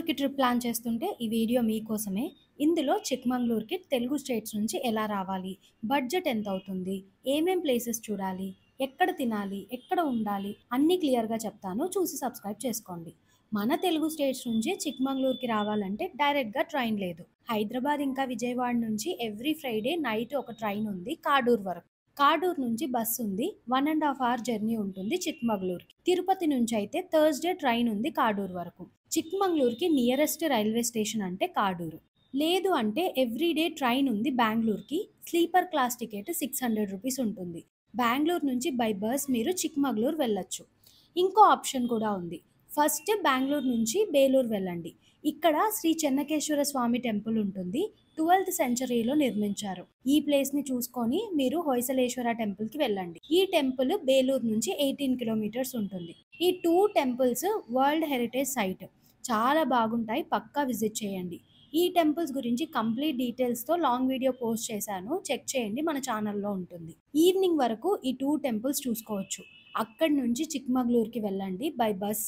చిక్మంగళూరుకి trip plan చేస్తుంటే ఈ video మీకోసమే. ఇందులో చిక్మంగళూరుకి తెలుగు స్టేట్స్ నుంచి ఎలా రావాలి? బడ్జెట్ ఎంతవుతుంది? ఏమేం ప్లేసెస్ చూడాలి? ఎక్కడ తినాలి? ఎక్కడ ఉండాలి? అన్నీ క్లియర్‌గా చెప్తాను. చూసి సబ్స్క్రైబ్ చేసుకోండి. మన తెలుగు స్టేట్స్ నుంచి చిక్మంగళూరుకి రావాలంటే డైరెక్ట్‌గా ట్రైన్ లేదు. హైదరాబాద్ ఇంకా విజయవాడ నుంచి ఎవ్రీ ఫ్రైడే నైట్ ఒక ట్రైన్ ఉంది కాడూర్ వరకు. కాడూరు నుంచి బస్సుంది. 1 ½ అవర్ జర్నీ ఉంటుంది చిక్మగళూరుకి. తిరుపతి నుంచయితే థర్స్‌డే ట్రైన్ ఉంది కాడూరు వరకు. చిక్మంగళూరుకి నియరెస్ట్ రైల్వే స్టేషన్ అంటే కాడూరు. లేదు అంటే ఎవ్రీడే ట్రైన్ ఉంది బెంగుళూరుకి. స్లీపర్ క్లాస్ టికెట్ ₹600 ఉంటుంది. బెంగుళూరు నుంచి బై బస్ మీరు చిక్మగళూరు వెళ్ళొచ్చు. ఇంకో ఆప్షన్ కూడా ఉంది. ఫస్ట్ బెంగుళూరు నుంచి బేలూరు వెళ్ళండి. ఇక్కడ శ్రీ చెన్నకేశ్వర స్వామి టెంపుల్ ఉంటుంది. 12th సెంచరీలో నిర్మించారు. ఈ ప్లేస్‌ని చూసుకొని మీరు హొయసలేశ్వర టెంపుల్‌కి వెళ్ళండి. ఈ టెంపుల్ బేలూరు నుంచి 18 కిలోమీటర్స్ ఉంటుంది. ఈ 2 టెంపుల్స్ వరల్డ్ హెరిటేజ్ సైట్. చాలా బాగుంటాయి. పక్కా విజిట్ చేయండి. ఈ టెంపుల్స్ గురించి కంప్లీట్ డీటెయిల్స్‌తో లాంగ్ వీడియో పోస్ట్ చేశాను. చెక్ చేయండి. మన ఛానల్‌లో ఉంటుంది. ఈవినింగ్ వరకు ఈ 2 టెంపుల్స్ చూసుకోవచ్చు. అక్కడి నుంచి చిక్మగళూరుకి వెళ్ళండి by bus.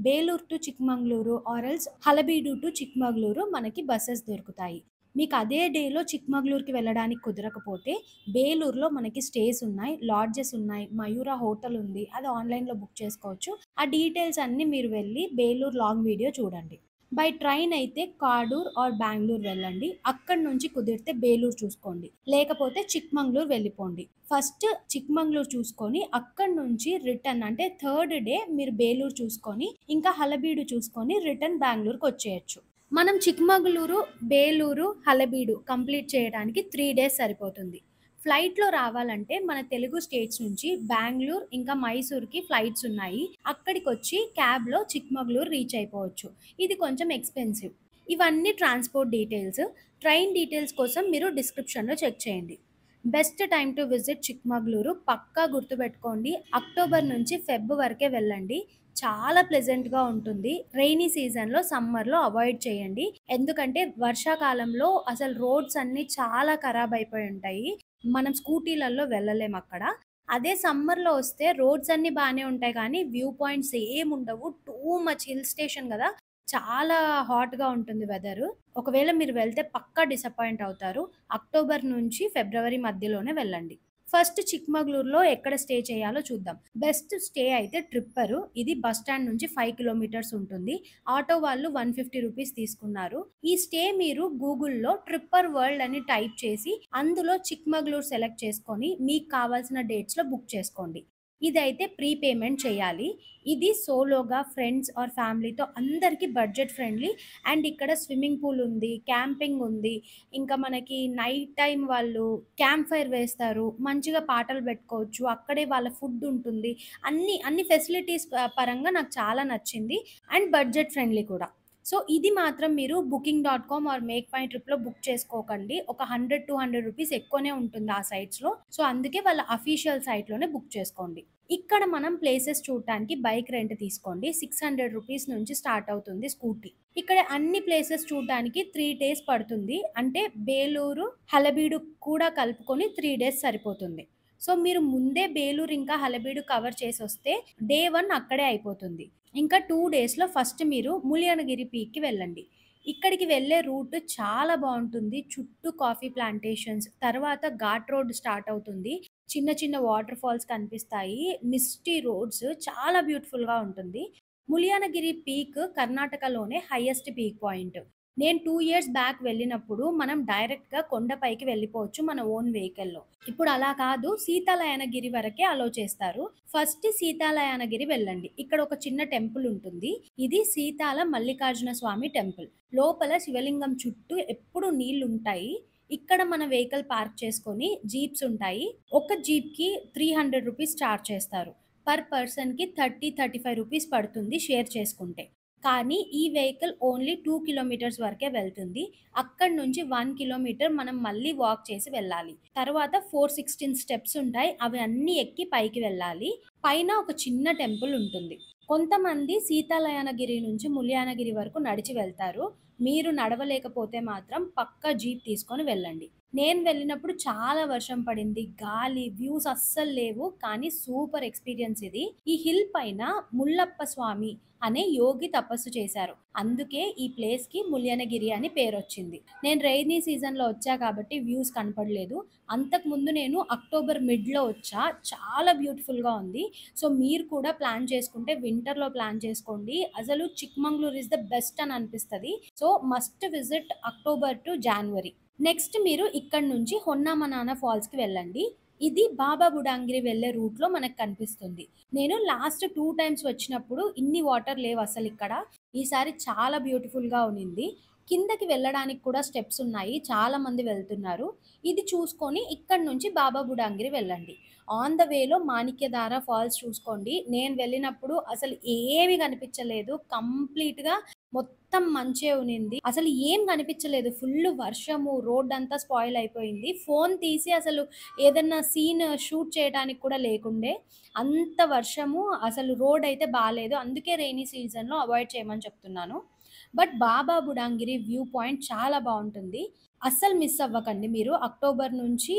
Belur to Chikmagalur or else Halebidu to Chikmagalur మనకి బసెస్ దొరుకుతాయి. మీకు అదే డేలో చిక్మగళూరుకి వెళ్ళడానికి కుదరకపోతే బేలూరులో మనకి స్టేస్ ఉన్నాయి, లాడ్జెస్ ఉన్నాయి, మయూరా హోటల్ ఉంది. అది ఆన్‌లైన్‌లో బుక్ చేసుకోవచ్చు. ఆ డీటెయిల్స్ అన్నీ మీరు వెళ్ళి బేలూరు లాంగ్ వీడియో చూడండి. బై ట్రైన్ అయితే కాడూర్ ఆర్ బెంగుళూరు వెళ్ళండి. అక్కడి నుంచి కుదిరితే బేలూరు చూసుకోండి. లేకపోతే చిక్మంగళూరు వెళ్ళిపోండి. ఫస్ట్ చిక్మంగళూరు చూసుకొని అక్కడి నుంచి రిటర్న్ అంటే థర్డ్ డే మీరు బేలూరు చూసుకొని ఇంకా హలబీడు చూసుకొని రిటర్న్ బెంగుళూరుకి వచ్చేయొచ్చు. మనం చిక్మగళూరు, బేలూరు, హలబీడు కంప్లీట్ చేయడానికి 3 డేస్ సరిపోతుంది. ఫ్లైట్‌లో రావాలంటే మన తెలుగు స్టేట్స్ నుంచి బెంగుళూరు ఇంకా మైసూర్‌కి ఫ్లైట్స్ ఉన్నాయి. అక్కడికొచ్చి క్యాబ్‌లో చిక్మగళూరు రీచ్ అయిపోవచ్చు. ఇది కొంచెం ఎక్స్‌పెన్సివ్. ఇవన్నీ ట్రాన్స్‌పోర్ట్ డీటెయిల్స్. ట్రైన్ డీటెయిల్స్ కోసం మీరు డిస్క్రిప్షన్‌లో చెక్ చేయండి. Best time to visit Chikmagalur పక్కా గుర్తుపెట్టుకోండి. అక్టోబర్ నుంచి ఫెబ్ వరకే వెళ్ళండి. చాలా ప్లెజెంట్‌గా ఉంటుంది. రెయినీ సీజన్‌లో, సమ్మర్‌లో అవాయిడ్ చేయండి. ఎందుకంటే వర్షాకాలంలో అసలు రోడ్స్ అన్నీ చాలా ఖరాబ్ అయిపోయి ఉంటాయి. మనం స్కూటీలలో వెళ్ళలేమక్కడ. అదే సమ్మర్‌లో వస్తే రోడ్స్ అన్నీ బానే ఉంటాయి కానీ వ్యూ పాయింట్స్ ఏముండవు. టూ మచ్ హిల్ స్టేషన్ గదా! చాలా హాట్‌గా ఉంటుంది వెదరు. ఒకవేళ మీరు వెళ్తే పక్కా డిసప్పాయింట్ అవుతారు. అక్టోబర్ నుంచి ఫిబ్రవరి మధ్యలోనే వెళ్ళండి. ఫస్ట్ చిక్మగళూరులో ఎక్కడ స్టే చేయాలో చూద్దాం. బెస్ట్ స్టే అయితే ట్రిప్పరు. ఇది బస్ స్టాండ్ నుంచి 5 కిలోమీటర్స్ ఉంటుంది. ఆటో వాళ్ళు ₹150 తీసుకున్నారు. ఈ స్టే మీరు గూగుల్‌లో ట్రిప్పర్ వరల్డ్ అని టైప్ చేసి అందులో చిక్మగళూరు సెలెక్ట్ చేసుకొని మీకు కావాల్సిన డేట్స్‌లో బుక్ చేసుకోండి. ఇదైతే ప్రీ పేమెంట్ చేయాలి. ఇది సోలోగా ఫ్రెండ్స్ ఆర్ ఫ్యామిలీతో అందరికీ బడ్జెట్ ఫ్రెండ్లీ. అండ్ ఇక్కడ స్విమ్మింగ్ పూల్ ఉంది, క్యాంపింగ్ ఉంది. ఇంకా మనకి నైట్ టైమ్ వాళ్ళు క్యాంప్ ఫైర్ వేస్తారు. మంచిగా పాటలు పెట్టుకోవచ్చు. అక్కడే వాళ్ళ ఫుడ్ ఉంటుంది. అన్ని ఫెసిలిటీస్ పరంగా నాకు చాలా నచ్చింది. అండ్ బడ్జెట్ ఫ్రెండ్లీ కూడా. సో, ఇది మాత్రం మీరు బుకింగ్.com ఆర్ మేక్ మై ట్రిప్‌లో బుక్ చేసుకోకండి. ఒక ₹100, ₹200 ఎక్కువనే ఉంటుంది ఆ సైట్స్‌లో. సో, అందుకే వాళ్ళ అఫీషియల్ సైట్‌లోనే బుక్ చేసుకోండి. ఇక్కడ మనం ప్లేసెస్ చూడటానికి బైక్ రెంట్ తీసుకోండి. ₹600 నుంచి స్టార్ట్ అవుతుంది స్కూటీ. ఇక్కడ అన్ని ప్లేసెస్ చూడడానికి 3 డేస్ పడుతుంది. అంటే బేలూరు, హలబీడు కూడా కలుపుకొని 3 డేస్ సరిపోతుంది. సో, మీరు ముందే బేలూరు ఇంకా హలబీడు కవర్ చేసొస్తే డే 1 అక్కడే అయిపోతుంది. ఇంకా 2 డేస్‌లో ఫస్ట్ మీరు ములియనగిరి పీక్‌కి వెళ్ళండి. ఇక్కడికి వెళ్ళే రూట్ చాలా బావుంటుంది. చుట్టూ కాఫీ ప్లాంటేషన్స్, తర్వాత ఘాట్ రోడ్ స్టార్ట్ అవుతుంది. చిన్న చిన్న వాటర్ ఫాల్స్ కనిపిస్తాయి. మిస్టీ రోడ్స్ చాలా బ్యూటిఫుల్‌గా ఉంటుంది. ములియనగిరి పీక్ కర్ణాటకలోనే హైయెస్ట్ పీక్ పాయింట్. నేను 2 ఇయర్స్ బ్యాక్ వెళ్ళినప్పుడు మనం డైరెక్ట్‌గా కొండపైకి వెళ్ళిపోవచ్చు మన ఓన్ వెహికల్‌లో. ఇప్పుడు అలా కాదు, సీతాలయనగిరి వరకే అలో చేస్తారు. ఫస్ట్ సీతాలయనగిరి వెళ్ళండి. ఇక్కడ ఒక చిన్న టెంపుల్ ఉంటుంది. ఇది సీతాల మల్లికార్జున స్వామి టెంపుల్. లోపల శివలింగం చుట్టూ ఎప్పుడూ నీళ్లుంటాయి. ఇక్కడ మన వెహికల్ పార్క్ చేసుకొని జీప్స్ ఉంటాయి. ఒక జీప్‌కి ₹300 చార్జ్ చేస్తారు. పర్ పర్సన్‌కి ₹30, ₹35 పడుతుంది షేర్ చేసుకుంటే. కానీ ఈ వెహికల్ ఓన్లీ 2 కిలోమీటర్స్ వరకే వెళ్తుంది. అక్కడి నుంచి 1 కిలోమీటర్ మనం మళ్ళీ వాక్ చేసి వెళ్ళాలి. తర్వాత 416 స్టెప్స్ ఉంటాయి. అవి అన్నీ ఎక్కి పైకి వెళ్ళాలి. పైన ఒక చిన్న టెంపుల్ ఉంటుంది. కొంతమంది సీతాలయనగిరి నుంచి ముల్యానగిరి వరకు నడిచి వెళ్తారు. మీరు నడవలేకపోతే మాత్రం పక్కా జీప్ తీసుకొని వెళ్ళండి. నేను వెళ్ళినప్పుడు చాలా వర్షం పడింది. గాలి, వ్యూస్ అస్సలు లేవు. కానీ సూపర్ ఎక్స్‌పీరియన్స్ ఇది. ఈ హిల్ పైన ముల్లప్ప స్వామి అనే యోగి తపస్సు చేశారు. అందుకే ఈ ప్లేస్‌కి ముల్యనగిరి అని పేరొచ్చింది. నేను రెయినీ సీజన్‌లో వచ్చా కాబట్టి వ్యూస్ కనపడలేదు. అంతకుముందు నేను అక్టోబర్ మిడ్‌లో వచ్చా. చాలా బ్యూటిఫుల్‌గా ఉంది. సో, మీరు కూడా ప్లాన్ చేసుకుంటే వింటర్‌లో ప్లాన్ చేసుకోండి. అసలు చిక్మంగళూరు ఈస్ ద బెస్ట్ అని అనిపిస్తది. So, must visit October to January. Next మీరు ఇక్కడి నుంచి హొన్నామనాన ఫాల్స్‌కి వెళ్ళండి. ఇది బాబా బుడాంగిరి వెళ్ళే రూట్‌లో మనకు కనిపిస్తుంది. నేను లాస్ట్ 2 టైమ్స్ వచ్చినప్పుడు ఇన్ని వాటర్ లేవసలిక్కడ. ఈసారి చాలా బ్యూటిఫుల్‌గా ఉన్నింది. కిందకి వెళ్ళడానికి కూడా స్టెప్స్ ఉన్నాయి. చాలా మంది వెళ్తున్నారు. ఇది చూసుకొని ఇక్కడి నుంచి బాబా బుడాంగిరి వెళ్ళండి. ఆన్ ద వేలో మాణిక్యధార ఫాల్స్ చూసుకోండి. నేను వెళ్ళినప్పుడు అసలు ఏమి కనిపించలేదు. కంప్లీట్‌గా మొత్తం మంచే ఉన్నింది. అసలు ఏం కనిపించలేదు. ఫుల్లు వర్షము, రోడ్డంతా స్పాయిల్ అయిపోయింది. ఫోను తీసి అసలు ఏదన్నా సీన్ షూట్ చేయడానికి కూడా లేకుండే. అంత వర్షము, అసలు రోడయితే బాలేదు. అందుకే రెయినీ సీజన్‌లో అవాయిడ్ చేయమని చెప్తున్నాను. బట్ బాబా బుడాంగిరి వ్యూ పాయింట్ చాలా బావుంటుంది. అస్సలు మిస్ అవ్వకండి మీరు. అక్టోబర్ నుంచి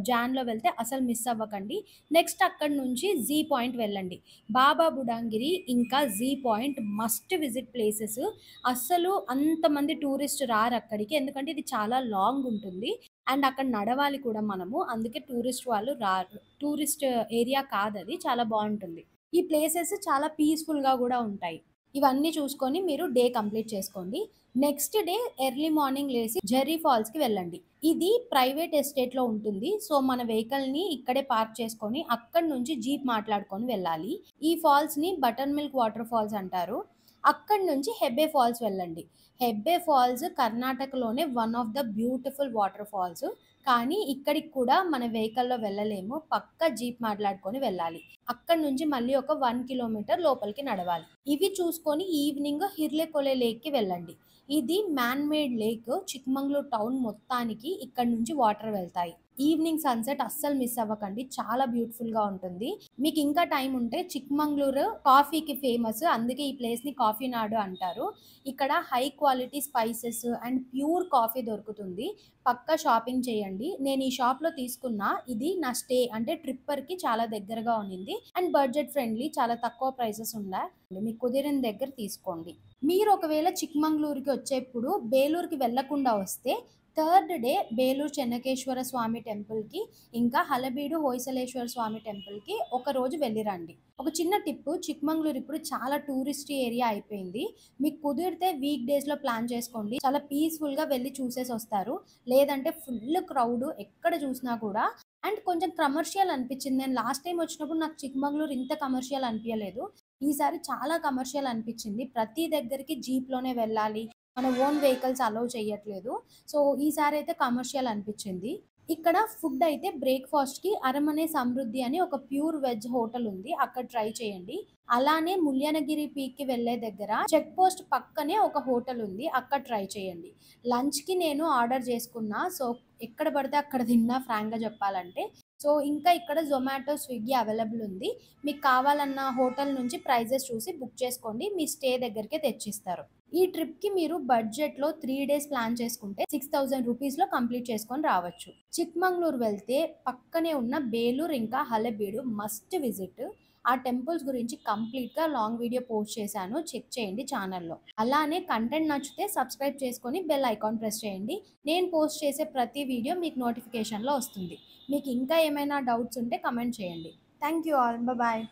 జాన్‌లో వెళ్తే అసలు మిస్ అవ్వకండి. నెక్స్ట్ అక్కడి నుంచి జీ పాయింట్ వెళ్ళండి. బాబా బుడాంగిరి ఇంకా G point must visit places. అస్సలు అంతమంది టూరిస్ట్ రారక్కడికి. ఎందుకంటే ఇది చాలా లాంగ్ ఉంటుంది. అండ్ అక్కడ నడవాలి కూడా మనము. అందుకే టూరిస్ట్ వాళ్ళు రారు. టూరిస్ట్ ఏరియా కాదది. చాలా బావుంటుంది. ఈ ప్లేసెస్ చాలా పీస్‌ఫుల్‌గా గూడా ఉంటాయి. ఇవన్నీ చూసుకొని మీరు డే కంప్లీట్ చేసుకోండి. నెక్స్ట్ డే ఎర్లీ మార్నింగ్ లేసి జెర్రీ ఫాల్స్‌కి వెళ్ళండి. ఇది ప్రైవేట్ ఎస్టేట్‌లో ఉంటుంది. సో, మన వెహికల్‌ని ఇక్కడే పార్క్ చేసుకొని అక్కడి నుంచి జీప్ మాట్లాడుకొని వెళ్ళాలి. ఈ ఫాల్స్‌ని బటర్ మిల్క్ వాటర్ ఫాల్స్ అంటారు. అక్కడి నుంచి హెబ్బే ఫాల్స్ వెళ్ళండి. హెబ్బే ఫాల్స్ కర్ణాటకలోనే one of the beautiful water falls. కానీ ఇక్కడికి కూడా మన వెహికల్‌లో వెళ్ళలేము. పక్కా జీప్ మాట్లాడుకొని వెళ్ళాలి. అక్కడి నుంచి మళ్ళీ ఒక 1 కిలోమీటర్ లోపలికి నడవాలి. ఇవి చూసుకొని ఈవినింగ్ హిర్లేకొలే లేక్‌కి వెళ్ళండి. ఇది man made lake. Chikmagalur town మొత్తానికి ఇక్కడి నుంచి వాటర్ వెళ్తాయి. ఈవినింగ్ సన్‌సెట్ అస్సలు మిస్ అవ్వకండి. చాలా బ్యూటిఫుల్‌గా ఉంటుంది. మీకు ఇంకా టైం ఉంటే చిక్మంగళూరు కాఫీకి ఫేమస్. అందుకే ఈ ప్లేస్‌ని కాఫీ నాడు అంటారు. ఇక్కడ high quality spices and pure coffee దొరుకుతుంది. పక్కా షాపింగ్ చేయండి. నేను ఈ షాప్‌లో తీసుకున్నా. ఇది నా స్టే అంటే ట్రిప్పర్‌కి చాలా దగ్గరగా ఉన్నింది. అండ్ బడ్జెట్ ఫ్రెండ్లీ, చాలా తక్కువ ప్రైసెస్ ఉన్నాయి. మీకు కుదిరిన దగ్గర తీసుకోండి. మీరు ఒకవేళ చిక్మంగళూరుకి వచ్చేప్పుడు బేలూరుకి వెళ్ళకుండా వస్తే థర్డ్ డే బేలూరు చెన్నకేశ్వర స్వామి టెంపుల్‌కి, ఇంకా హలబీడు హొయసలేశ్వర స్వామి టెంపుల్‌కి ఒకరోజు వెళ్ళిరండి. ఒక చిన్న టిప్పు, చిక్మంగళూరు ఇప్పుడు చాలా టూరిస్ట్ ఏరియా అయిపోయింది. మీకు కుదిరితే వీక్ డేస్‌లో ప్లాన్ చేసుకోండి. చాలా పీస్‌ఫుల్‌గా వెళ్లి చూసేసొస్తారు. లేదంటే ఫుల్ క్రౌడ్ ఎక్కడ చూసినా కూడా. అండ్ కొంచెం కమర్షియల్ అనిపించింది. నేను లాస్ట్ టైమ్ వచ్చినప్పుడు నాకు చిక్మంగళూరు ఇంత కమర్షియల్ అనిపియలేదు. ఈసారి చాలా కమర్షియల్ అనిపించింది. ప్రతి దగ్గరికి జీప్‌లోనే వెళ్ళాలి. మన ఓన్ వెహికల్స్ అలౌ చేయట్లేదు. సో, ఈసారి అయితే కమర్షియల్ అనిపించింది. ఇక్కడ ఫుడ్ అయితే బ్రేక్‌ఫాస్ట్‌కి అరమనే సమృద్ధి అని ఒక ప్యూర్ వెజ్ హోటల్ ఉంది. అక్కడ ట్రై చేయండి. అలానే ముల్యనగిరి పీక్‌కి వెళ్ళే దగ్గర చెక్ పోస్ట్ పక్కనే ఒక హోటల్ ఉంది. అక్కడ ట్రై చేయండి. లంచ్‌కి నేను ఆర్డర్ చేసుకున్నా. సో, ఎక్కడ పడితే అక్కడ తిన్నా ఫ్రాంక్‌గా చెప్పాలంటే. సో, ఇంకా ఇక్కడ జొమాటో, స్విగ్గీ అవైలబుల్ ఉంది. మీకు కావాలన్న హోటల్ నుంచి ప్రైజెస్ చూసి బుక్ చేసుకోండి. మీ స్టే దగ్గరికే తెచ్చిస్తారు. ఈ ట్రిప్‌కి మీరు బడ్జెట్‌లో 3 డేస్ ప్లాన్ చేసుకుంటే 6000 రూపీస్‌లో కంప్లీట్ చేసుకొని రావచ్చు. చిక్మంగళూరు వెళ్తే పక్కనే ఉన్న బేలూరు ఇంకా హలబీడు మస్ట్ విజిట్. ఆ టెంపుల్స్ గురించి కంప్లీట్‌గా లాంగ్ వీడియో పోస్ట్ చేశాను. చెక్ చేయండి ఛానల్‌లో. అలానే కంటెంట్ నచ్చితే సబ్స్క్రైబ్ చేసుకొని బెల్ ఐకాన్ ప్రెస్ చేయండి. నేను పోస్ట్ చేసే ప్రతి వీడియో మీకు నోటిఫికేషన్‌లో వస్తుంది. మీకు ఇంకా ఏమైనా డౌట్స్ ఉంటే కామెంట్ చేయండి. Thank you all. బాయ్.